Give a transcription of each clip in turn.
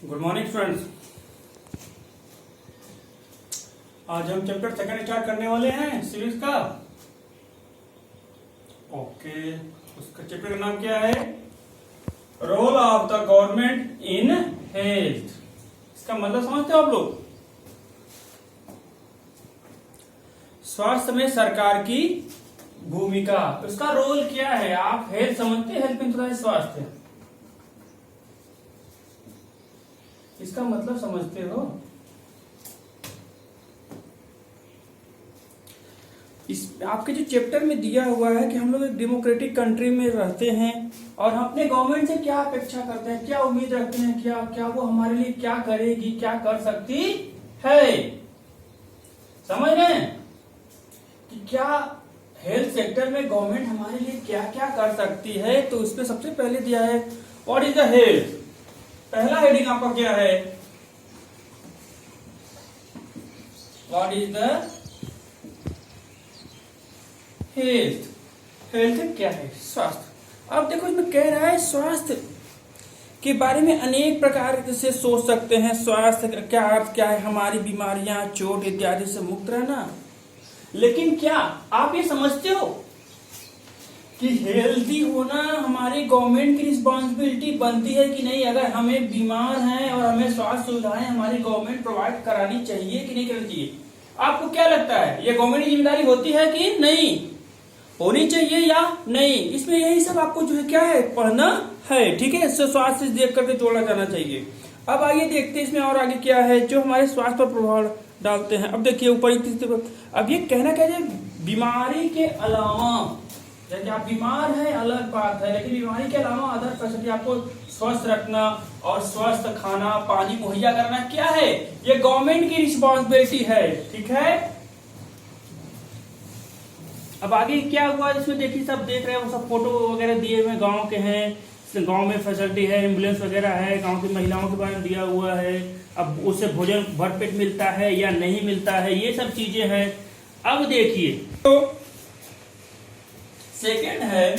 Good morning students. आज हम chapter second start करने वाले हैं सिविक्स का। ओके, उसका चैप्टर का नाम क्या है? Role of the government in health. इसका मतलब समझते हो आप लोग? स्वास्थ्य में सरकार की भूमिका, उसका रोल क्या है? आप हेल्थ समझते हैं? हेल्थ में स्वास्थ्य, इसका मतलब समझते हो? इस आपके जो चैप्टर में दिया हुआ है कि हम लोग एक डेमोक्रेटिक कंट्री में रहते हैं और हम अपने गवर्नमेंट से क्या अपेक्षा करते हैं, क्या उम्मीद रखते हैं, क्या वो हमारे लिए क्या करेगी, क्या कर सकती है। समझ रहे हैं कि क्या हेल्थ सेक्टर में गवर्नमेंट हमारे लिए क्या क्या कर सकती है। तो उसमें सबसे पहले दिया है व्हाट इज द हेल्थ। पहला हेडिंग आपका क्या है? What is the health. Health क्या है? स्वास्थ्य। अब देखो इसमें कह रहा है स्वास्थ्य के बारे में अनेक प्रकार से सोच सकते हैं। स्वास्थ्य क्या अर्थ क्या है? हमारी बीमारियां, चोट इत्यादि से मुक्त रहना। लेकिन क्या आप ये समझते हो कि हेल्थी होना हमारी गवर्नमेंट की रिस्पॉन्सिबिलिटी बनती है कि नहीं? अगर हमें बीमार हैं और हमें स्वास्थ्य सुविधाएं हमारी गवर्नमेंट प्रोवाइड करानी चाहिए कि नहीं करनी चाहिए? आपको क्या लगता है, ये गवर्नमेंट की जिम्मेदारी होती है कि नहीं? होनी चाहिए या नहीं? इसमें यही सब आपको जो है क्या है पढ़ना है, ठीक है। इससे स्वास्थ्य से देख करके जोड़ा जाना चाहिए। अब आइए देखते हैं इसमें और आगे क्या है जो हमारे स्वास्थ्य पर प्रभाव डालते हैं। अब देखिए ऊपर अब ये कहना क्या है, बीमारी के अलावा, जैसे आप बीमार हैं अलग बात है, लेकिन बीमारी के अलावा अदर फैसिलिटी आपको स्वस्थ रखना और स्वस्थ खाना पानी मुहैया करना क्या है? ये गवर्नमेंट की रिस्पॉन्सिबिलिटी है, ठीक है। अब आगे क्या हुआ इसमें देखिए, सब देख रहे हैं, वो सब फोटो वगैरह दिए हुए गांव के हैं। गांव में फैसिलिटी है, एम्बुलेंस वगैरह है, गांव की महिलाओं के बारे में दिया हुआ है। अब उससे भोजन भरपेट मिलता है या नहीं मिलता है, ये सब चीजें हैं। अब देखिए तो सेकेंड है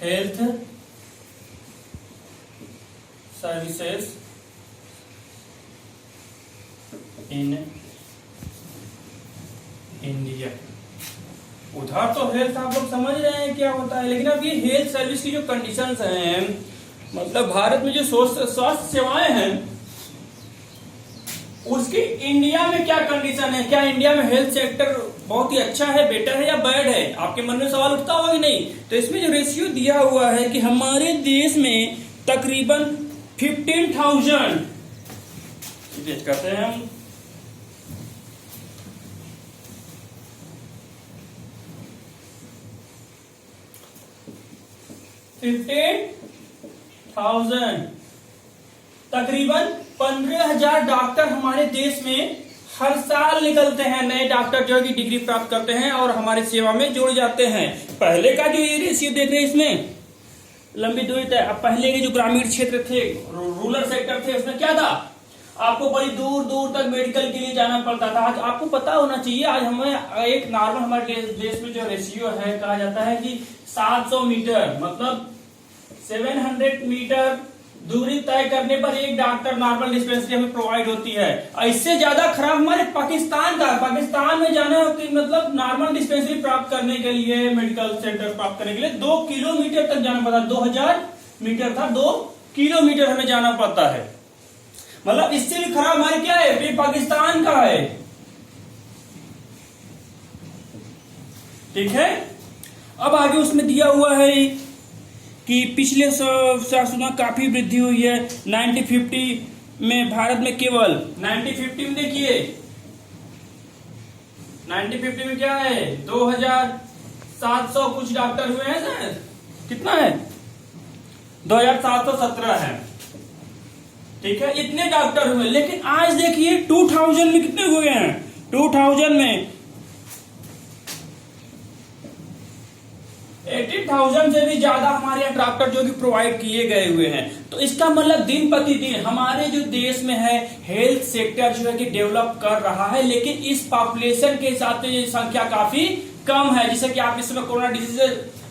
हेल्थ सर्विसेज इन इंडिया। उधर तो हेल्थ आप लोग समझ रहे हैं क्या होता है, लेकिन अब ये हेल्थ सर्विस की जो कंडीशंस हैं, मतलब भारत में जो स्वास्थ्य सेवाएं हैं उसकी इंडिया में क्या कंडीशन है? क्या इंडिया में हेल्थ सेक्टर बहुत ही अच्छा है, बेटर है या बैड है? आपके मन में सवाल उठता होगा कि नहीं? तो इसमें जो रेशियो दिया हुआ है कि हमारे देश में तकरीबन 15,000 कहते हैं हम 15,000 तकरीबन 15,000 डॉक्टर हमारे देश में हर साल निकलते हैं। नए डॉक्टर जो की डिग्री प्राप्त करते हैं और हमारी सेवा में जुड़ जाते हैं। पहले का जो ये रेशियो देख रहे हैं इसमें लंबी दूरी तय। अब पहले के जो ग्रामीण क्षेत्र थे, रूरल सेक्टर थे, उसमें क्या था? आपको बड़ी दूर दूर तक मेडिकल के लिए जाना पड़ता था। आज आपको पता होना चाहिए, आज हमें एक नॉर्मल हमारे देश में जो रेशियो है कहा जाता है कि 700 मीटर मतलब 700 मीटर दूरी तय करने पर एक डॉक्टर नॉर्मल डिस्पेंसरी हमें प्रोवाइड होती है। इससे ज्यादा खराब हमारे पाकिस्तान का। पाकिस्तान में जाना मतलब नॉर्मल डिस्पेंसरी प्राप्त करने के लिए, मेडिकल सेंटर प्राप्त करने के लिए 2 किलोमीटर तक जाना पड़ता। 2000 मीटर था, 2 किलोमीटर हमें जाना पड़ता है। मतलब इससे भी खराब हमारे क्या है? ये पाकिस्तान का है, ठीक है। अब आगे उसमें दिया हुआ है कि पिछले साल काफी वृद्धि हुई है। 1950 में भारत में केवल 1950 में देखिए 1950 में क्या है 2700 कुछ डॉक्टर हुए हैं सर। कितना है? 2717 है, ठीक है। इतने डॉक्टर हुए, लेकिन आज देखिए 2000 में कितने हुए हैं? 2000 में 80,000 से भी ज्यादा हमारे यहाँ डॉक्टर जो कि प्रोवाइड किए गए हुए हैं। तो इसका मतलब दिन प्रतिदिन हमारे जो देश में है हेल्थ सेक्टर जो है कि डेवलप कर रहा है, लेकिन इस पॉपुलेशन के हिसाब से ये संख्या काफी कम है। जैसे कि आप इस समय कोरोना डिजीज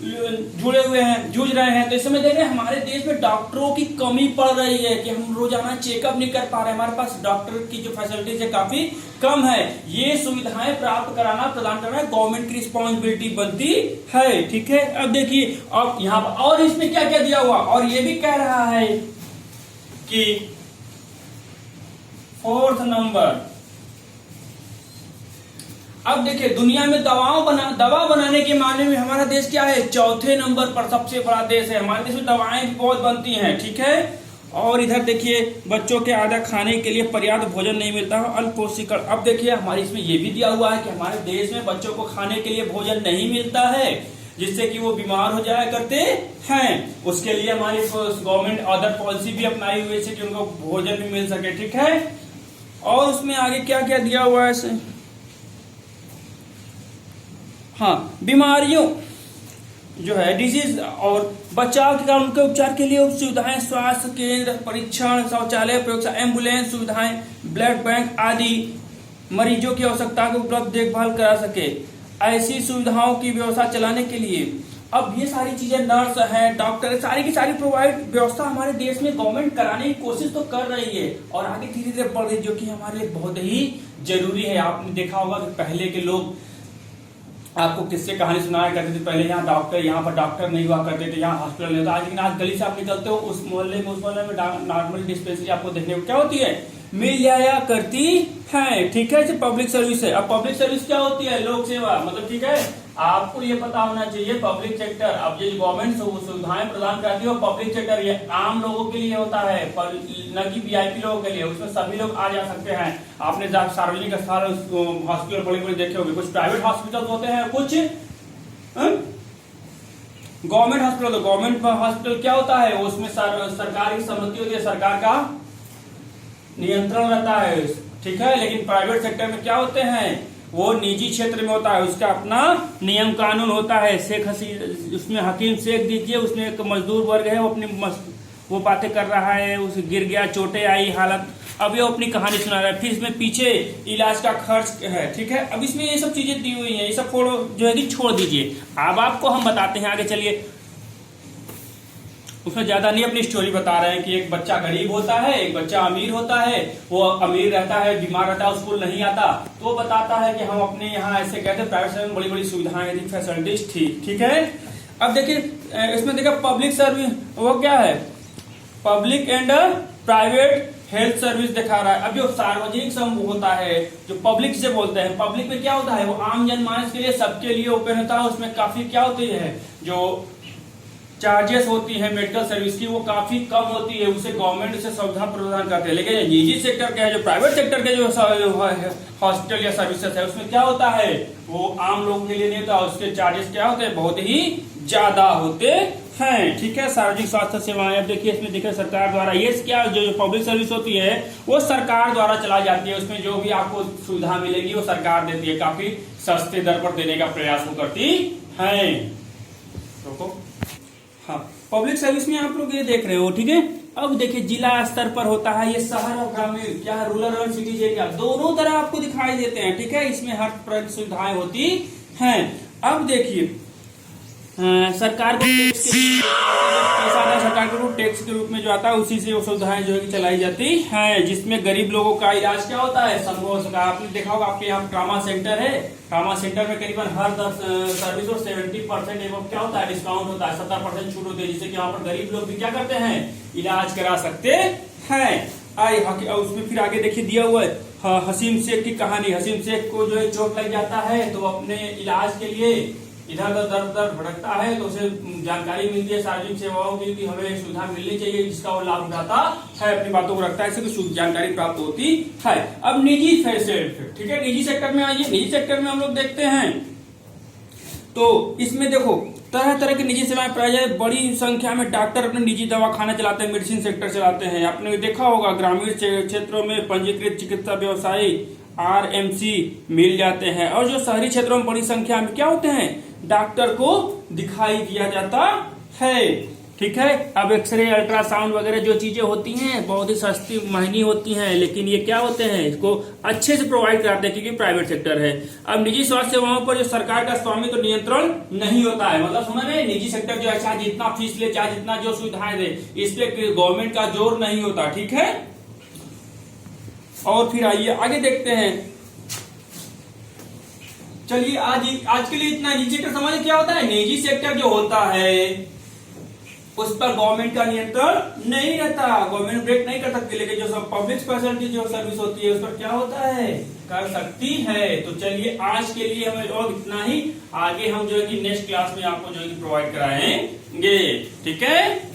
जुड़े हुए हैं, जूझ रहे हैं। तो इस समय देख रहे हैं हमारे देश में डॉक्टरों की कमी पड़ रही है कि हम रोजाना चेकअप नहीं कर पा रहे, हमारे पास डॉक्टर की जो फैसिलिटीज है काफी कम है। ये सुविधाएं प्राप्त कराना, प्रदान करना गवर्नमेंट की रिस्पॉन्सिबिलिटी बनती है। ठीक है, अब देखिए अब यहाँ पर और इसमें क्या क्या दिया हुआ, और ये भी कह रहा है कि 4th नंबर, अब देखिए दुनिया में दवा बनाने के मामले में हमारा देश क्या है, 4थे नंबर पर सबसे बड़ा देश है। हमारे देश में दवाएं भी बहुत बनती हैं। ठीक है, और इधर देखिए बच्चों के आधा खाने के लिए पर्याप्त भोजन नहीं मिलता है, अल्प पोषण। अब देखिए हमारे इसमें ये भी दिया हुआ है कि हमारे देश में बच्चों को खाने के लिए भोजन नहीं मिलता है, जिससे कि वो बीमार हो जाया करते हैं। उसके लिए हमारी गवर्नमेंट अदर पॉलिसी भी अपनाई हुई है कि उनको भोजन भी मिल सके। ठीक है, और उसमें आगे क्या क्या दिया हुआ है, हाँ, बीमारियों जो है डिजीज और बचाव के कारण उनके उपचार के लिए सुविधाएं, स्वास्थ्य केंद्र, परीक्षण, शौचालय, प्रयोगशाला, एम्बुलेंस सुविधाएं, ब्लड बैंक आदि मरीजों की आवश्यकता को उपलब्ध देखभाल करा सके, ऐसी सुविधाओं की व्यवस्था चलाने के लिए। अब ये सारी चीजें नर्स है, डॉक्टर, सारी की सारी प्रोवाइड व्यवस्था हमारे देश में गवर्नमेंट कराने की कोशिश तो कर रही है और आगे धीरे धीरे बढ़ रही है, जो कि हमारे लिए बहुत ही जरूरी है। आपने देखा होगा कि पहले के लोग आपको किससे कहानी सुनाया करते थे, पहले यहाँ पर डॉक्टर नहीं हुआ करते थे, यहाँ हॉस्पिटल नहीं होता। आज लेकिन आज गली से आप निकलते हो, उस मोहल्ले में नॉर्मल डिस्पेंसरी आपको देखने को क्या होती है, मिल जाया करती है। ठीक है, पब्लिक सर्विस है। अब पब्लिक सर्विस क्या होती है, लोक सेवा, मतलब ठीक है आपको ये पता होना चाहिए पब्लिक सेक्टर, अब ये गवर्नमेंट सुविधाएं प्रदान करती है पब्लिक सेक्टर, ये आम लोगों के लिए होता है, न कि वीआईपी लोगों के लिए। उसमें सभी लोग आ जा सकते हैं। आपने सार्वजनिक स्थल हॉस्पिटल बड़े बड़े देखे होंगे, कुछ प्राइवेट हॉस्पिटल होते हैं, कुछ गवर्नमेंट हॉस्पिटल। तो गवर्नमेंट हॉस्पिटल क्या होता है, उसमें सरकार की सहमति होती है, सरकार का नियंत्रण रहता है। ठीक है, लेकिन प्राइवेट सेक्टर में क्या होते हैं, वो निजी क्षेत्र में होता है, उसका अपना नियम कानून होता है। उसमें हकीम शेख दीजिए, उसमें एक मजदूर वर्ग है, वो अपनी वो बातें कर रहा है, उसे गिर गया, चोटें आई, हालत, अब ये अपनी कहानी सुना रहा है, फिर इसमें पीछे इलाज का खर्च है। ठीक है, अब इसमें ये सब चीजें दी हुई हैं, ये सब फोड़ो जो है कि छोड़ दीजिए। अब आपको हम बताते हैं, आगे चलिए। उसमें ज्यादा नहीं अपनी स्टोरी बता रहे हैं कि एक बच्चा गरीब होता है, एक बच्चा अमीर होता है। वो अमीर रहता है, बीमार रहता है, स्कूल नहीं आता, तो वो बताता है कि हम अपने यहाँ ऐसे कहते हैं प्राइवेट में बड़ी बड़ी सुविधाएं थी, फैसिलिटीज थी। ठीक है, अब देखिए इसमें देखा पब्लिक सर्विस, वो क्या है, public and private health service दिखा रहा है। अब जो सार्वजनिक समूह होता है, जो पब्लिक से बोलते हैं, पब्लिक में क्या होता है, वो आम जनमानस के लिए, सबके लिए ओपन होता है। उसमें काफी क्या होती है, जो चार्जेस होती है मेडिकल सर्विस की, वो काफी कम होती है, उसे गवर्नमेंट उसे सुविधा प्रदान करते हैं। लेकिन निजी सेक्टर के है, जो प्राइवेट सेक्टर के जो हॉस्पिटल या सर्विसेज है, उसमें क्या होता है, वो आम लोगों के लिए नहीं होता, उसके चार्जेस क्या होते हैं, बहुत ही ज्यादा होते हैं। ठीक है, सार्वजनिक स्वास्थ्य सेवाएं, अब देखिए इसमें देखिए सरकार द्वारा, ये क्या जो पब्लिक सर्विस होती है वो सरकार द्वारा चलाई जाती है। उसमें जो भी आपको सुविधा मिलेगी वो सरकार देती है, काफी सस्ते दर पर देने का प्रयास वो करती है। तो हाँ, पब्लिक सर्विस में आप लोग ये देख रहे हो। ठीक है, अब देखिए जिला स्तर पर होता है, ये शहर और ग्रामीण, क्या रूरल और सिटीज एरिया, दोनों तरह आपको दिखाई देते हैं। ठीक है, इसमें हर प्रकार की सुविधाएं होती हैं। अब देखिए सरकार को टैक्स सरकार को टैक्स के रूप में जो आता है, उसी से वो सुविधाएं जो है कि चलाई जाती हैं, जिसमें गरीब लोगों का इलाज क्या होता है, संभव सरकार। आपने देखा होगा आपके यहाँ ट्रामा सेंटर है, ट्रामा सेंटर में करीबन हर 10 सर्विस और 70% एवं क्या होता है, डिस्काउंट होता है, 70% छूट होती है, जिससे कि यहाँ पर गरीब लोग भी क्या करते हैं, इलाज करा सकते हैं। उसमें फिर आगे देखिए दिया हुआ है हसीम शेख की कहानी। हसीम शेख को जो है चोट लग जाता है, तो अपने इलाज के लिए इधर उधर दर भटकता है, तो उसे जानकारी मिलती है सार्वजनिक सेवाओं की कि हमें सुविधा मिलनी चाहिए, जिसका वो लाभ उठाता है, अपनी बातों को रखता है, इससे जानकारी प्राप्त होती है। अब निजी सेक्टर, ठीक है, निजी सेक्टर में आइए। निजी सेक्टर में हम लोग देखते हैं तो इसमें देखो तरह तरह की निजी सेवाएं पाई जाए। बड़ी संख्या में डॉक्टर अपने निजी दवाखाना चलाते हैं, मेडिसिन सेक्टर चलाते हैं। आपने देखा होगा ग्रामीण क्षेत्रों में पंजीकृत चिकित्सा व्यवसायी RMC मिल जाते हैं, और जो शहरी क्षेत्रों में बड़ी संख्या में क्या होते हैं, डॉक्टर को दिखाई दिया जाता है। ठीक है। अब एक्सरे, अल्ट्रासाउंड वगैरह जो चीजें होती हैं बहुत ही सस्ती महंगी होती हैं, लेकिन ये क्या होते हैं, इसको अच्छे से प्रोवाइड कराते हैं क्योंकि प्राइवेट सेक्टर है। अब निजी स्वास्थ्य सेवाओं पर जो सरकार का स्वामित्व तो नियंत्रण नहीं होता है, मतलब समझ में, निजी सेक्टर जो है चाहे जितना फीस ले, चाहे जितना जो सुविधाएं दे, इस पे गवर्नमेंट का जोर नहीं होता। ठीक है। और फिर आइए आगे देखते हैं। चलिए आज के लिए इतना। निजी सेक्टर समझ क्या होता है। निजी सेक्टर जो होता है उस पर गवर्नमेंट का नियंत्रण नहीं रहता, गवर्नमेंट ब्रेक नहीं कर सकती, लेकिन जो सब पब्लिक फैसिलिटी जो सर्विस होती है उस पर क्या होता है, कर सकती है। तो चलिए आज के लिए हमें और इतना ही, आगे हम जो है कि नेक्स्ट क्लास में आपको जो है कि प्रोवाइड कराएंगे। ठीक है।